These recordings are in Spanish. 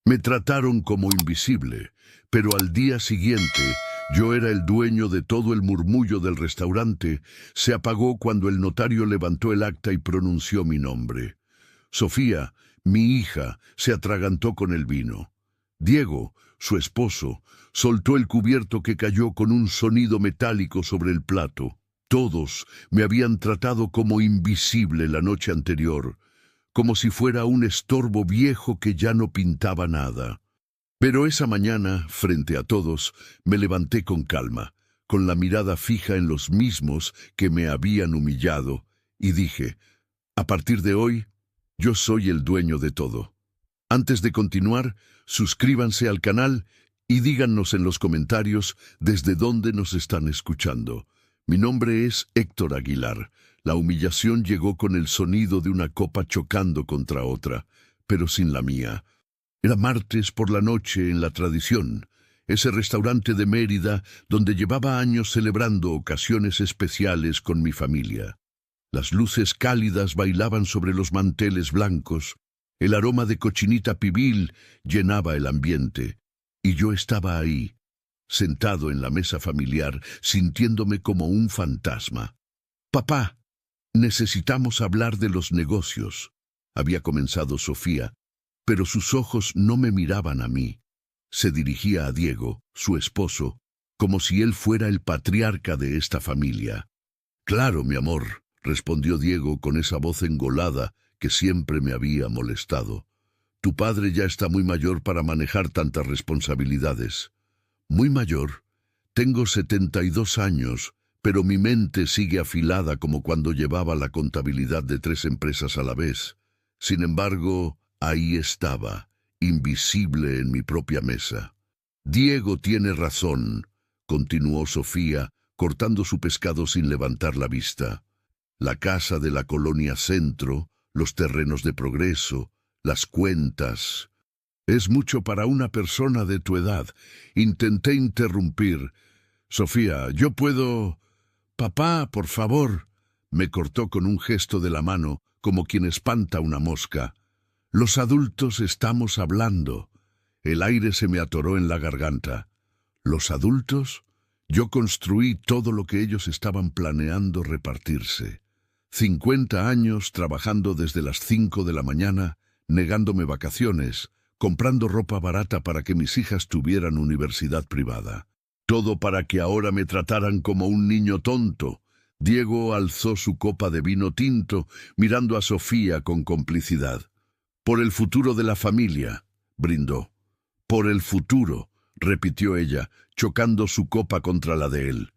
Me trataron como invisible, pero al día siguiente yo era el dueño de todo el murmullo del restaurante. Se apagó cuando el notario levantó el acta y pronunció mi nombre. Sofía, mi hija, se atragantó con el vino. Diego, su esposo, soltó el cubierto que cayó con un sonido metálico sobre el plato. Todos me habían tratado como invisible la noche anterior, como si fuera un estorbo viejo que ya no pintaba nada. Pero esa mañana, frente a todos, me levanté con calma, con la mirada fija en los mismos que me habían humillado, y dije, a partir de hoy, yo soy el dueño de todo. Antes de continuar, suscríbanse al canal y díganos en los comentarios desde dónde nos están escuchando. Mi nombre es Héctor Aguilar. La humillación llegó con el sonido de una copa chocando contra otra, pero sin la mía. Era martes por la noche en La Tradición, ese restaurante de Mérida donde llevaba años celebrando ocasiones especiales con mi familia. Las luces cálidas bailaban sobre los manteles blancos, el aroma de cochinita pibil llenaba el ambiente, y yo estaba ahí, sentado en la mesa familiar, sintiéndome como un fantasma. «Papá, necesitamos hablar de los negocios», había comenzado Sofía, pero sus ojos no me miraban a mí. Se dirigía a Diego, su esposo, como si él fuera el patriarca de esta familia. «Claro, mi amor», respondió Diego con esa voz engolada que siempre me había molestado. «Tu padre ya está muy mayor para manejar tantas responsabilidades». «Muy mayor. Tengo 72 años, pero mi mente sigue afilada como cuando llevaba la contabilidad de 3 empresas a la vez. Sin embargo, ahí estaba, invisible en mi propia mesa». «Diego tiene razón», continuó Sofía, cortando su pescado sin levantar la vista. «La casa de la Colonia Centro, los terrenos de Progreso, las cuentas. Es mucho para una persona de tu edad». Intenté interrumpir. «Sofía, yo puedo...» «Papá, por favor», me cortó con un gesto de la mano, como quien espanta una mosca. «Los adultos estamos hablando». El aire se me atoró en la garganta. ¿Los adultos? Yo construí todo lo que ellos estaban planeando repartirse. 50 años trabajando desde las 5 de la mañana, negándome vacaciones, comprando ropa barata para que mis hijas tuvieran universidad privada. Todo para que ahora me trataran como un niño tonto. Diego alzó su copa de vino tinto, mirando a Sofía con complicidad. «Por el futuro de la familia», brindó. «Por el futuro», repitió ella, chocando su copa contra la de él.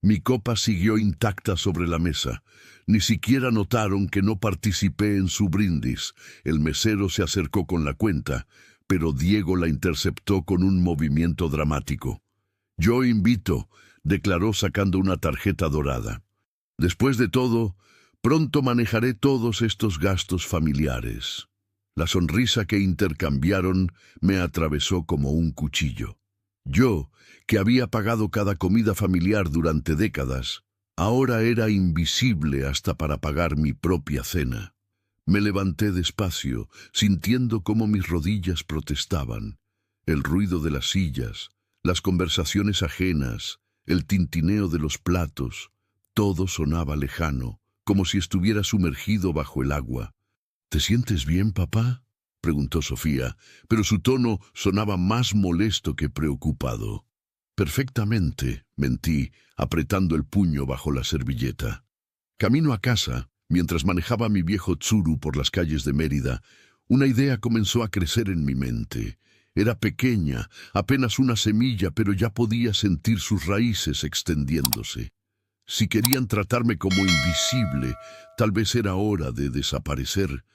Mi copa siguió intacta sobre la mesa. Ni siquiera notaron que no participé en su brindis. El mesero se acercó con la cuenta, pero Diego la interceptó con un movimiento dramático. «Yo invito», declaró sacando una tarjeta dorada. «Después de todo, pronto manejaré todos estos gastos familiares». La sonrisa que intercambiaron me atravesó como un cuchillo. Yo, que había pagado cada comida familiar durante décadas, ahora era invisible hasta para pagar mi propia cena. Me levanté despacio, sintiendo cómo mis rodillas protestaban. El ruido de las sillas, las conversaciones ajenas, el tintineo de los platos, todo sonaba lejano, como si estuviera sumergido bajo el agua. «¿Te sientes bien, papá?», preguntó Sofía, pero su tono sonaba más molesto que preocupado. «Perfectamente», mentí, apretando el puño bajo la servilleta. Camino a casa, mientras manejaba mi viejo Tsuru por las calles de Mérida, una idea comenzó a crecer en mi mente. Era pequeña, apenas una semilla, pero ya podía sentir sus raíces extendiéndose. Si querían tratarme como invisible, tal vez era hora de desaparecer,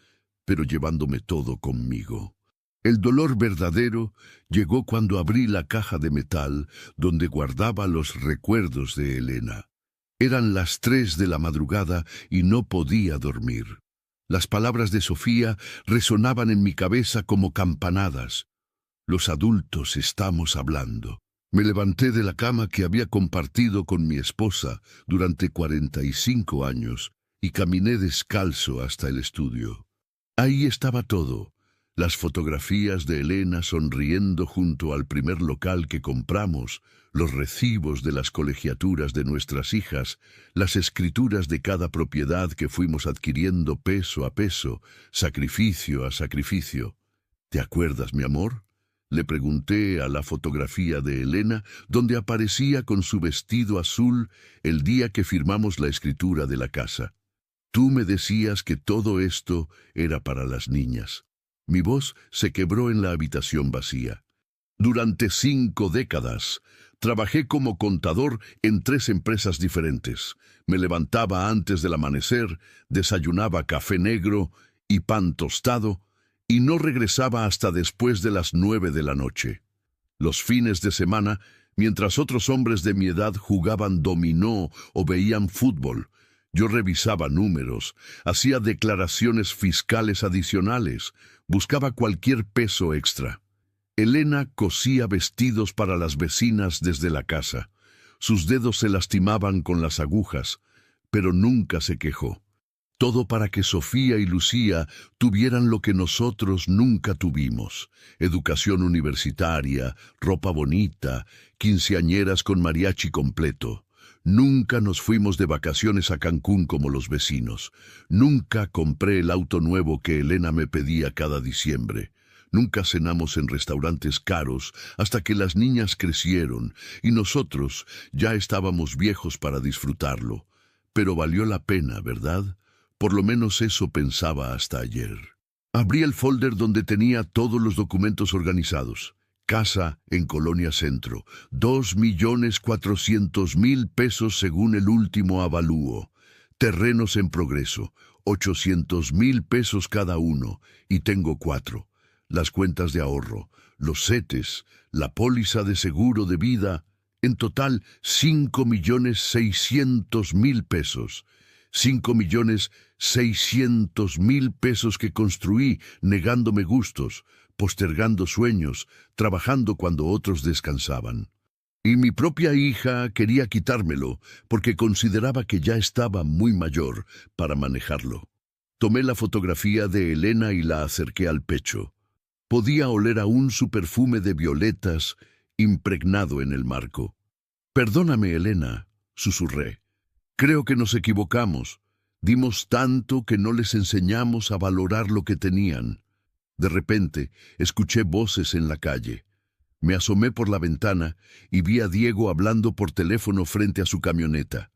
pero llevándome todo conmigo. El dolor verdadero llegó cuando abrí la caja de metal donde guardaba los recuerdos de Elena. Eran las 3 de la madrugada y no podía dormir. Las palabras de Sofía resonaban en mi cabeza como campanadas. «Los adultos estamos hablando». Me levanté de la cama que había compartido con mi esposa durante 45 años y caminé descalzo hasta el estudio. Ahí estaba todo: Las fotografías de Elena sonriendo junto al primer local que compramos, los recibos de las colegiaturas de nuestras hijas, las escrituras de cada propiedad que fuimos adquiriendo peso a peso, sacrificio a sacrificio. ¿Te acuerdas, mi amor? Le pregunté a la fotografía de Elena, donde aparecía con su vestido azul el día que firmamos la escritura de la casa. Tú me decías que todo esto era para las niñas. Mi voz se quebró en la habitación vacía. Durante 5 décadas, trabajé como contador en 3 empresas diferentes. Me levantaba antes del amanecer, desayunaba café negro y pan tostado, y no regresaba hasta después de las 9 de la noche. Los fines de semana, mientras otros hombres de mi edad jugaban dominó o veían fútbol, yo revisaba números, hacía declaraciones fiscales adicionales, buscaba cualquier peso extra. Elena cosía vestidos para las vecinas desde la casa. Sus dedos se lastimaban con las agujas, pero nunca se quejó. Todo para que Sofía y Lucía tuvieran lo que nosotros nunca tuvimos: educación universitaria, ropa bonita, quinceañeras con mariachi completo. Nunca nos fuimos de vacaciones a Cancún como los vecinos. Nunca compré el auto nuevo que Elena me pedía cada diciembre. Nunca cenamos en restaurantes caros hasta que las niñas crecieron y nosotros ya estábamos viejos para disfrutarlo. Pero valió la pena, ¿verdad? Por lo menos eso pensaba hasta ayer. Abrí el folder donde tenía todos los documentos organizados. Casa en Colonia Centro, 2.400.000 pesos según el último avalúo. Terrenos en progreso, 800.000 pesos cada uno, y tengo 4. Las cuentas de ahorro, los CETES, la póliza de seguro de vida, en total 5.600.000 pesos. 5.600.000 pesos que construí negándome gustos, postergando sueños, trabajando cuando otros descansaban. Y mi propia hija quería quitármelo porque consideraba que ya estaba muy mayor para manejarlo. Tomé la fotografía de Elena y la acerqué al pecho. Podía oler aún su perfume de violetas impregnado en el marco. «Perdóname, Elena», susurré. «Creo que nos equivocamos. Dimos tanto que no les enseñamos a valorar lo que tenían». De repente, escuché voces en la calle. Me asomé por la ventana y vi a Diego hablando por teléfono frente a su camioneta.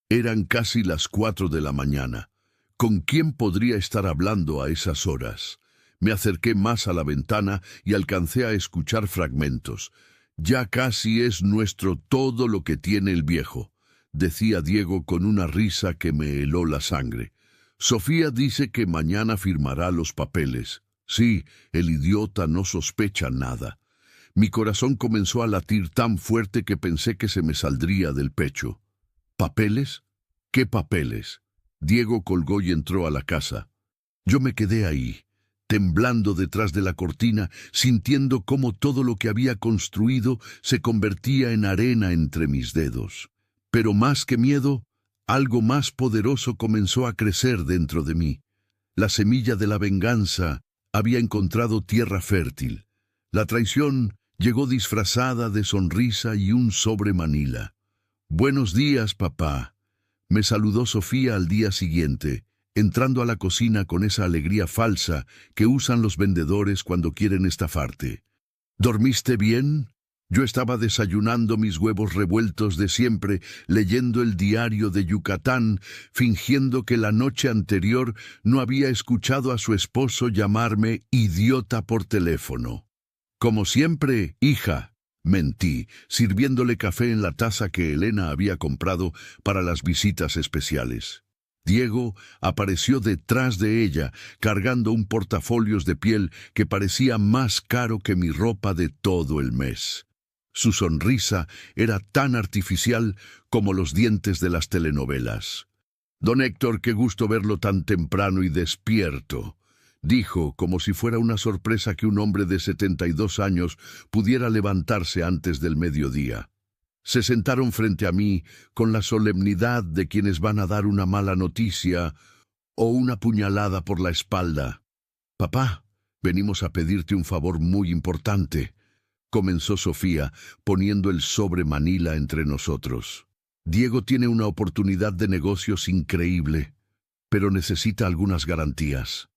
Eran casi las 4 de la mañana. ¿Con quién podría estar hablando a esas horas? Me acerqué más a la ventana y alcancé a escuchar fragmentos. «Ya casi es nuestro todo lo que tiene el viejo», decía Diego con una risa que me heló la sangre. «Sofía dice que mañana firmará los papeles». Sí, el idiota no sospecha nada. Mi corazón comenzó a latir tan fuerte que pensé que se me saldría del pecho. ¿Papeles? ¿Qué papeles? Diego colgó y entró a la casa. Yo me quedé ahí, temblando detrás de la cortina, sintiendo cómo todo lo que había construido se convertía en arena entre mis dedos. Pero más que miedo, algo más poderoso comenzó a crecer dentro de mí. La semilla de la venganza había encontrado tierra fértil. La traición llegó disfrazada de sonrisa y un sobre Manila. «Buenos días, papá», me saludó Sofía al día siguiente, entrando a la cocina con esa alegría falsa que usan los vendedores cuando quieren estafarte. «¿Dormiste bien?» Yo estaba desayunando mis huevos revueltos de siempre, leyendo el diario de Yucatán, fingiendo que la noche anterior no había escuchado a su esposo llamarme idiota por teléfono. «Como siempre, hija», mentí, sirviéndole café en la taza que Elena había comprado para las visitas especiales. Diego apareció detrás de ella, cargando un portafolios de piel que parecía más caro que mi ropa de todo el mes. Su sonrisa era tan artificial como los dientes de las telenovelas. «Don Héctor, qué gusto verlo tan temprano y despierto», dijo, como si fuera una sorpresa que un hombre de 72 años pudiera levantarse antes del mediodía. Se sentaron frente a mí con la solemnidad de quienes van a dar una mala noticia o una puñalada por la espalda. «Papá, Venimos a pedirte un favor muy importante, comenzó Sofía, poniendo el sobre Manila entre nosotros. Diego tiene una oportunidad de negocios increíble, pero necesita algunas garantías.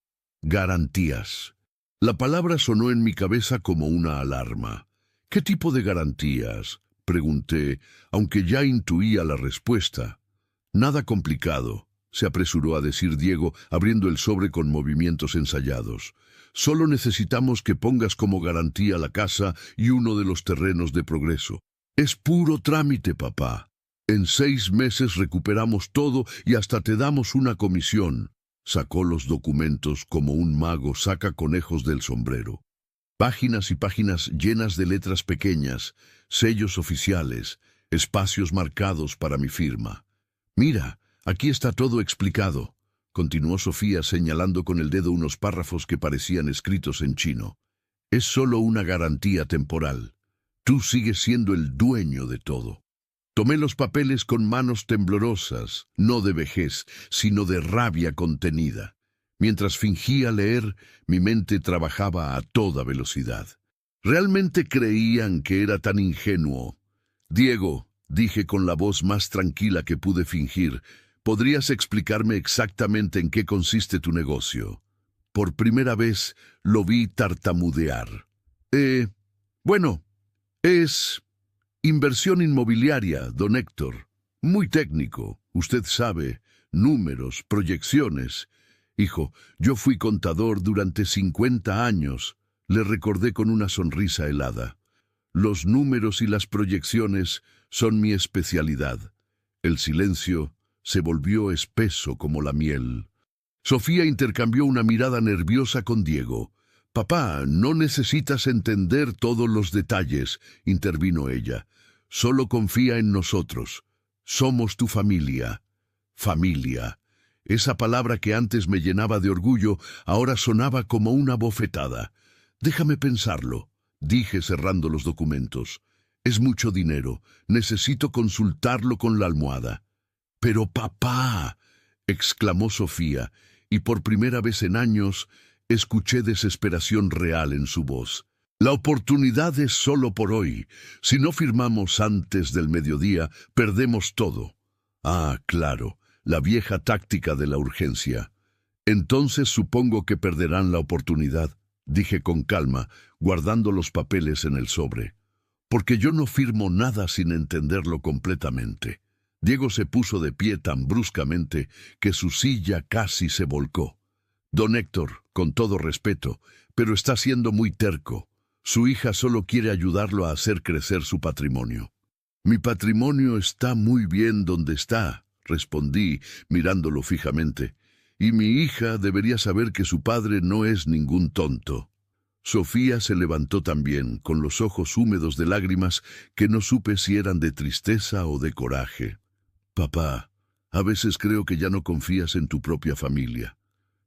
Garantías. La palabra sonó en mi cabeza como una alarma. ¿Qué tipo de garantías?, pregunté, aunque ya intuía la respuesta. Nada complicado, se apresuró a decir Diego, abriendo el sobre con movimientos ensayados. Solo necesitamos que pongas como garantía la casa y uno de los terrenos de Progreso. Es puro trámite, papá. En 6 meses recuperamos todo y hasta te damos una comisión. Sacó los documentos como un mago saca conejos del sombrero. Páginas y páginas llenas de letras pequeñas, sellos oficiales, espacios marcados para mi firma. Mira, aquí está todo explicado, continuó Sofía señalando con el dedo unos párrafos que parecían escritos en chino. Es solo una garantía temporal. Tú sigues siendo el dueño de todo. Tomé los papeles con manos temblorosas, no de vejez, sino de rabia contenida. Mientras fingía leer, mi mente trabajaba a toda velocidad. ¿Realmente creían que era tan ingenuo? Diego, dije con la voz más tranquila que pude fingir, ¿podrías explicarme exactamente en qué consiste tu negocio? Por primera vez lo vi tartamudear. Bueno, es inversión inmobiliaria, don Héctor. Muy técnico, usted sabe, números, proyecciones. Hijo, yo fui contador durante 50 años, le recordé con una sonrisa helada. Los números y las proyecciones son mi especialidad. El silencio se volvió espeso como la miel. Sofía intercambió una mirada nerviosa con Diego. Papá, no necesitas entender todos los detalles, intervino ella. Solo confía en nosotros. Somos tu familia. Familia. Esa palabra que antes me llenaba de orgullo, ahora sonaba como una bofetada. Déjame pensarlo, dije cerrando los documentos. Es mucho dinero. Necesito consultarlo con la almohada. Pero papá, exclamó Sofía, y por primera vez en años escuché desesperación real en su voz. La oportunidad es solo por hoy. Si no firmamos antes del mediodía, perdemos todo. Ah, claro, la vieja táctica de la urgencia. Entonces supongo que perderán la oportunidad, dije con calma, guardando los papeles en el sobre. Porque yo no firmo nada sin entenderlo completamente. Diego se puso de pie tan bruscamente que su silla casi se volcó. Don Héctor, con todo respeto, pero está siendo muy terco. Su hija solo quiere ayudarlo a hacer crecer su patrimonio. Mi patrimonio está muy bien donde está, respondí, mirándolo fijamente. Y mi hija debería saber que su padre no es ningún tonto. Sofía se levantó también, con los ojos húmedos de lágrimas que no supe si eran de tristeza o de coraje. Papá, a veces creo que ya no confías en tu propia familia.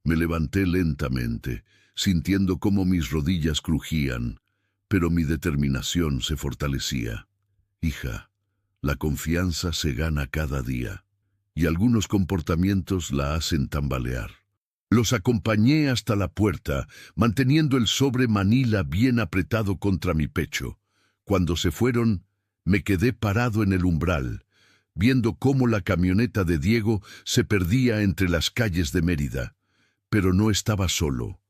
Me levanté lentamente, sintiendo cómo mis rodillas crujían, pero mi determinación se fortalecía. Hija, la confianza se gana cada día, y algunos comportamientos la hacen tambalear. Los acompañé hasta la puerta, manteniendo el sobre Manila bien apretado contra mi pecho. Cuando se fueron, me quedé parado en el umbral, viendo cómo la camioneta de Diego se perdía entre las calles de Mérida. Pero no estaba solo.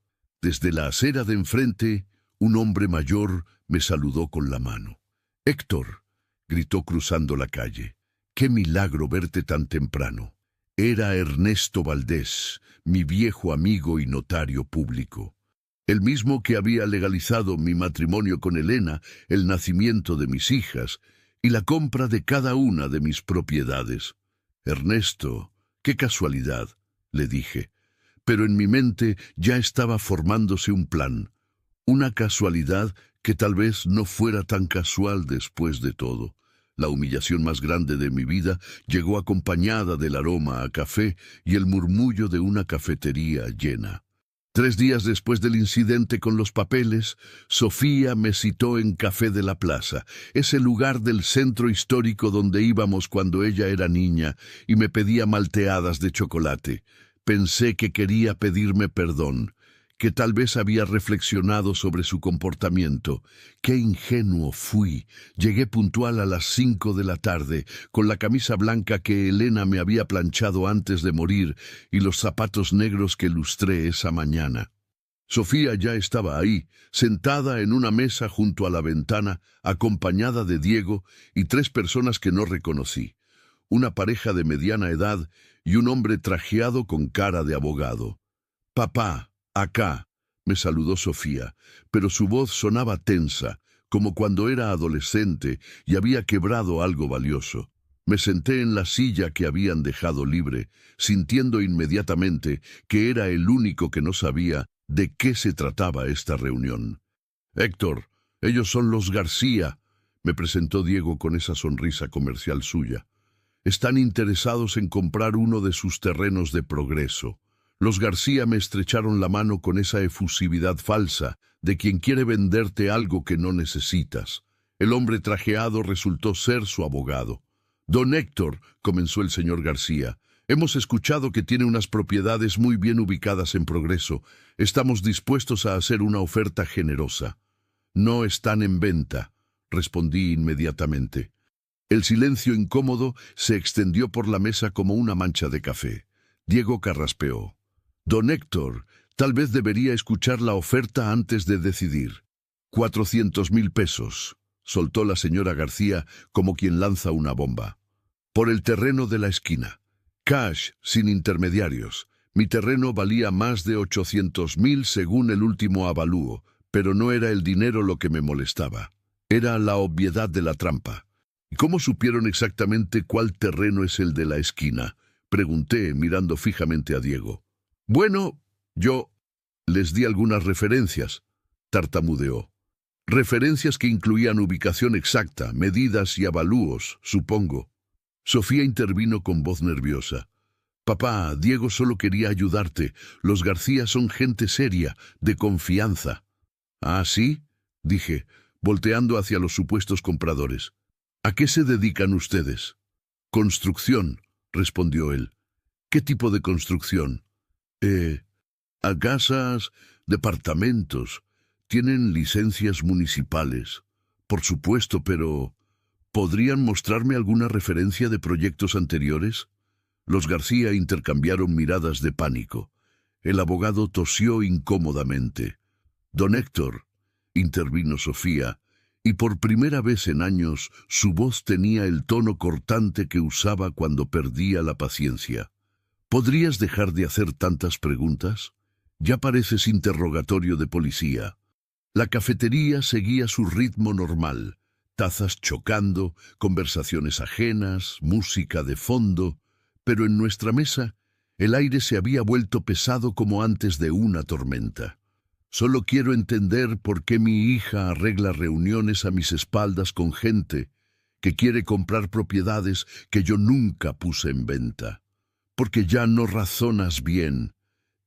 Desde la acera de enfrente, un hombre mayor me saludó con la mano. «Héctor», gritó cruzando la calle, «qué milagro verte tan temprano». Era Ernesto Valdés, mi viejo amigo y notario público. El mismo que había legalizado mi matrimonio con Elena, el nacimiento de mis hijas y la compra de cada una de mis propiedades. «Ernesto, qué casualidad», le dije. Pero en mi mente ya estaba formándose un plan. Una casualidad que tal vez no fuera tan casual después de todo. La humillación más grande de mi vida llegó acompañada del aroma a café y el murmullo de una cafetería llena. 3 días después del incidente con los papeles, Sofía me citó en Café de la Plaza, ese lugar del centro histórico donde íbamos cuando ella era niña, y me pedía malteadas de chocolate. Pensé que quería pedirme perdón, que tal vez había reflexionado sobre su comportamiento. ¡Qué ingenuo fui! Llegué puntual a las 5 de la tarde, con la camisa blanca que Elena me había planchado antes de morir y los zapatos negros que lustré esa mañana. Sofía ya estaba ahí, sentada en una mesa junto a la ventana, acompañada de Diego y 3 personas que no reconocí. Una pareja de mediana edad y un hombre trajeado con cara de abogado. «Papá, acá», me saludó Sofía, pero su voz sonaba tensa, como cuando era adolescente y había quebrado algo valioso. Me senté en la silla que habían dejado libre, sintiendo inmediatamente que era el único que no sabía de qué se trataba esta reunión. «Héctor, ellos son los García», me presentó Diego con esa sonrisa comercial suya. «Están interesados en comprar uno de sus terrenos de Progreso». Los García me estrecharon la mano con esa efusividad falsa de quien quiere venderte algo que no necesitas. El hombre trajeado resultó ser su abogado. «Don Héctor», comenzó el señor García, «hemos escuchado que tiene unas propiedades muy bien ubicadas en Progreso. Estamos dispuestos a hacer una oferta generosa». «No están en venta», respondí inmediatamente. El silencio incómodo se extendió por la mesa como una mancha de café. Diego carraspeó. «Don Héctor, tal vez debería escuchar la oferta antes de decidir». 400.000 pesos, soltó la señora García como quien lanza una bomba. «Por el terreno de la esquina. Cash, sin intermediarios. Mi terreno valía más de 800.000 según el último avalúo, pero no era el dinero lo que me molestaba. Era la obviedad de la trampa». «¿Y cómo supieron exactamente cuál terreno es el de la esquina?», pregunté mirando fijamente a Diego. «Bueno, yo les di algunas referencias», tartamudeó. «Referencias que incluían ubicación exacta, medidas y avalúos, supongo». Sofía intervino con voz nerviosa. «Papá, Diego solo quería ayudarte. Los García son gente seria, de confianza». «¿Ah, sí?», dije, volteando hacia los supuestos compradores. «¿A qué se dedican ustedes?» «Construcción», respondió él. «¿Qué tipo de construcción?» A casas, departamentos. Tienen licencias municipales. Por supuesto, pero ¿podrían mostrarme alguna referencia de proyectos anteriores?» Los García intercambiaron miradas de pánico. El abogado tosió incómodamente. «Don Héctor», intervino Sofía, y por primera vez en años su voz tenía el tono cortante que usaba cuando perdía la paciencia. «¿Podrías dejar de hacer tantas preguntas? Ya pareces interrogatorio de policía». La cafetería seguía su ritmo normal, tazas chocando, conversaciones ajenas, música de fondo, pero en nuestra mesa el aire se había vuelto pesado como antes de una tormenta. «Solo quiero entender por qué mi hija arregla reuniones a mis espaldas con gente que quiere comprar propiedades que yo nunca puse en venta». «Porque ya no razonas bien»,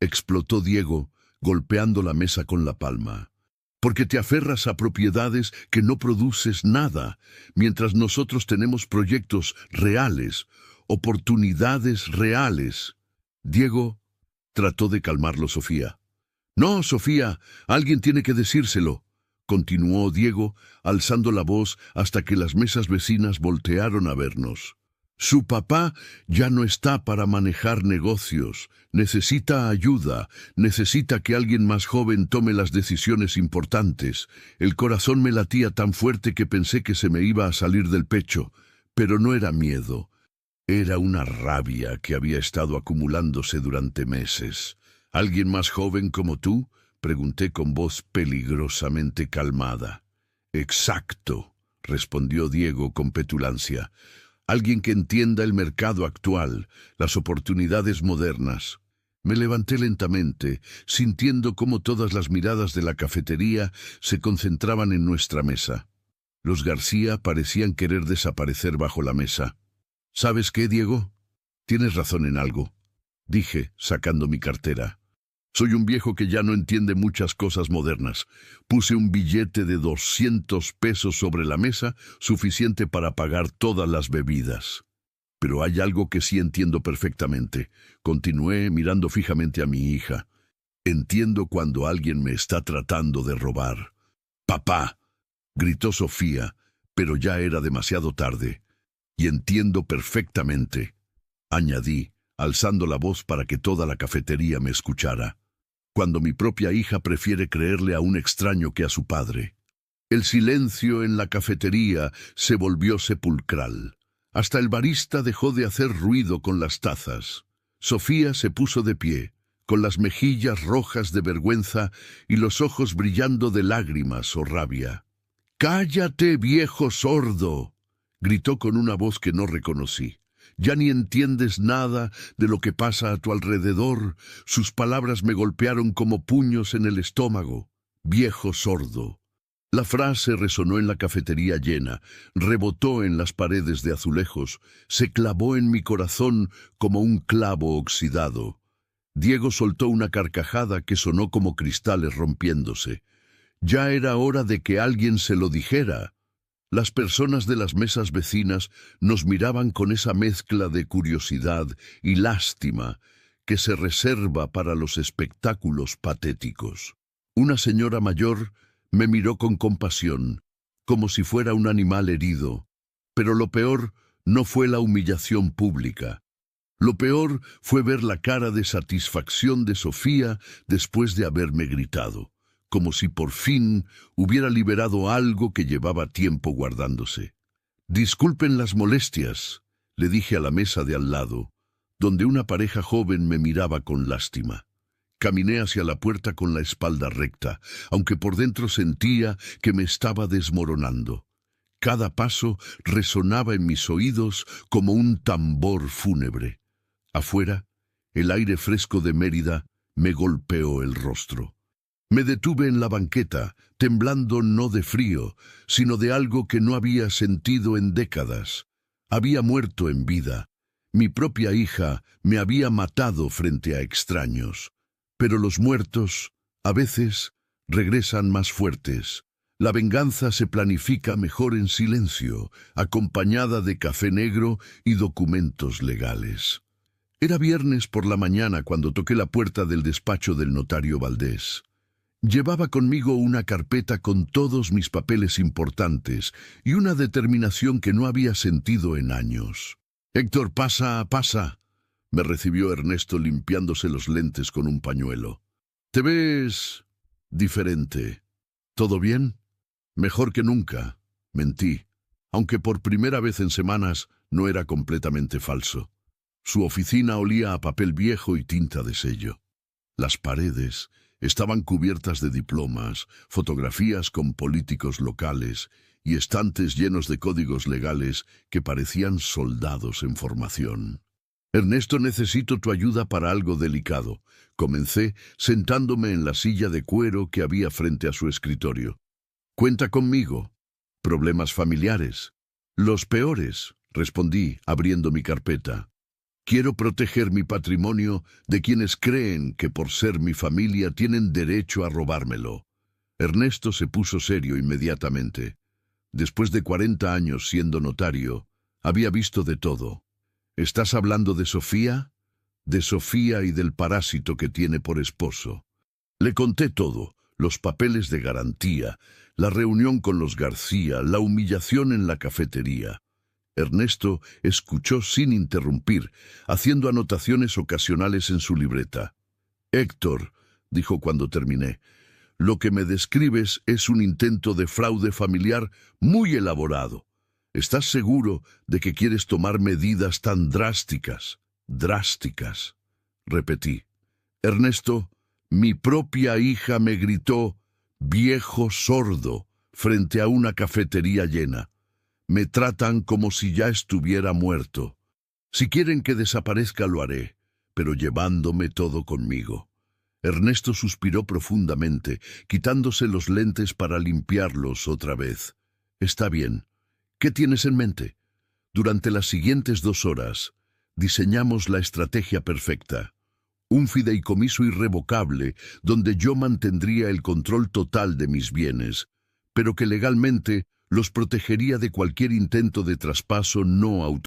explotó Diego, golpeando la mesa con la palma. «Porque te aferras a propiedades que no produces nada, mientras nosotros tenemos proyectos reales, oportunidades reales». Diego trató de calmarlo Sofía. «No, Sofía, alguien tiene que decírselo», continuó Diego, alzando la voz hasta que las mesas vecinas voltearon a vernos. «Su papá ya no está para manejar negocios. Necesita ayuda. Necesita que alguien más joven tome las decisiones importantes. El corazón me latía tan fuerte que pensé que se me iba a salir del pecho. Pero no era miedo. Era una rabia que había estado acumulándose durante meses. «¿Alguien más joven como tú?», pregunté con voz peligrosamente calmada. «Exacto», respondió Diego con petulancia. «Alguien que entienda el mercado actual, las oportunidades modernas». Me levanté lentamente, sintiendo cómo todas las miradas de la cafetería se concentraban en nuestra mesa. Los García parecían querer desaparecer bajo la mesa. «¿Sabes qué, Diego? Tienes razón en algo», dije, sacando mi cartera. «Soy un viejo que ya no entiende muchas cosas modernas. Puse un billete de 200 pesos sobre la mesa, suficiente para pagar todas las bebidas. Pero hay algo que sí entiendo perfectamente», continué mirando fijamente a mi hija. Entiendo cuando alguien me está tratando de robar. ¡Papá!, gritó Sofía, pero ya era demasiado tarde. Y entiendo perfectamente, añadí, alzando la voz para que toda la cafetería me escuchara, cuando mi propia hija prefiere creerle a un extraño que a su padre. El silencio en la cafetería se volvió sepulcral. Hasta el barista dejó de hacer ruido con las tazas. Sofía se puso de pie, con las mejillas rojas de vergüenza y los ojos brillando de lágrimas o rabia. «¡Cállate, viejo sordo!», gritó con una voz que no reconocí. «Ya ni entiendes nada de lo que pasa a tu alrededor». Sus palabras me golpearon como puños en el estómago. «Viejo sordo». La frase resonó en la cafetería llena, rebotó en las paredes de azulejos, se clavó en mi corazón como un clavo oxidado. Diego soltó una carcajada que sonó como cristales rompiéndose. Ya era hora de que alguien se lo dijera. Las personas de las mesas vecinas nos miraban con esa mezcla de curiosidad y lástima que se reserva para los espectáculos patéticos. Una señora mayor me miró con compasión, como si fuera un animal herido, pero lo peor no fue la humillación pública. Lo peor fue ver la cara de satisfacción de Sofía después de haberme gritado, como si por fin hubiera liberado algo que llevaba tiempo guardándose. «Disculpen las molestias», le dije a la mesa de al lado, donde una pareja joven me miraba con lástima. Caminé hacia la puerta con la espalda recta, aunque por dentro sentía que me estaba desmoronando. Cada paso resonaba en mis oídos como un tambor fúnebre. Afuera, el aire fresco de Mérida me golpeó el rostro. Me detuve en la banqueta, temblando no de frío, sino de algo que no había sentido en décadas. Había muerto en vida. Mi propia hija me había matado frente a extraños. Pero los muertos, a veces, regresan más fuertes. La venganza se planifica mejor en silencio, acompañada de café negro y documentos legales. Era viernes por la mañana cuando toqué la puerta del despacho del notario Valdés. Llevaba conmigo una carpeta con todos mis papeles importantes y una determinación que no había sentido en años. «Héctor, pasa, pasa», me recibió Ernesto limpiándose los lentes con un pañuelo. «Te ves diferente. ¿Todo bien?» «Mejor que nunca», mentí, aunque por primera vez en semanas no era completamente falso. Su oficina olía a papel viejo y tinta de sello. Las paredes estaban cubiertas de diplomas, fotografías con políticos locales y estantes llenos de códigos legales que parecían soldados en formación. «Ernesto, necesito tu ayuda para algo delicado», comencé sentándome en la silla de cuero que había frente a su escritorio. «Cuenta conmigo». «Problemas familiares». «Los peores», respondí, abriendo mi carpeta. «Quiero proteger mi patrimonio de quienes creen que por ser mi familia tienen derecho a robármelo». Ernesto se puso serio inmediatamente. Después de 40 años siendo notario, había visto de todo. «¿Estás hablando de Sofía?» «De Sofía y del parásito que tiene por esposo». Le conté todo, los papeles de garantía, la reunión con los García, la humillación en la cafetería. Ernesto escuchó sin interrumpir, haciendo anotaciones ocasionales en su libreta. «Héctor», dijo cuando terminé, «lo que me describes es un intento de fraude familiar muy elaborado. ¿Estás seguro de que quieres tomar medidas tan drásticas?» «Drásticas», repetí. «Ernesto, mi propia hija me gritó, viejo sordo, frente a una cafetería llena. Me tratan como si ya estuviera muerto. Si quieren que desaparezca lo haré, pero llevándome todo conmigo». Ernesto suspiró profundamente, quitándose los lentes para limpiarlos otra vez. «Está bien. ¿Qué tienes en mente?» Durante las siguientes 2 horas, diseñamos la estrategia perfecta. Un fideicomiso irrevocable donde yo mantendría el control total de mis bienes, pero que legalmente los protegería de cualquier intento de traspaso no autorizado.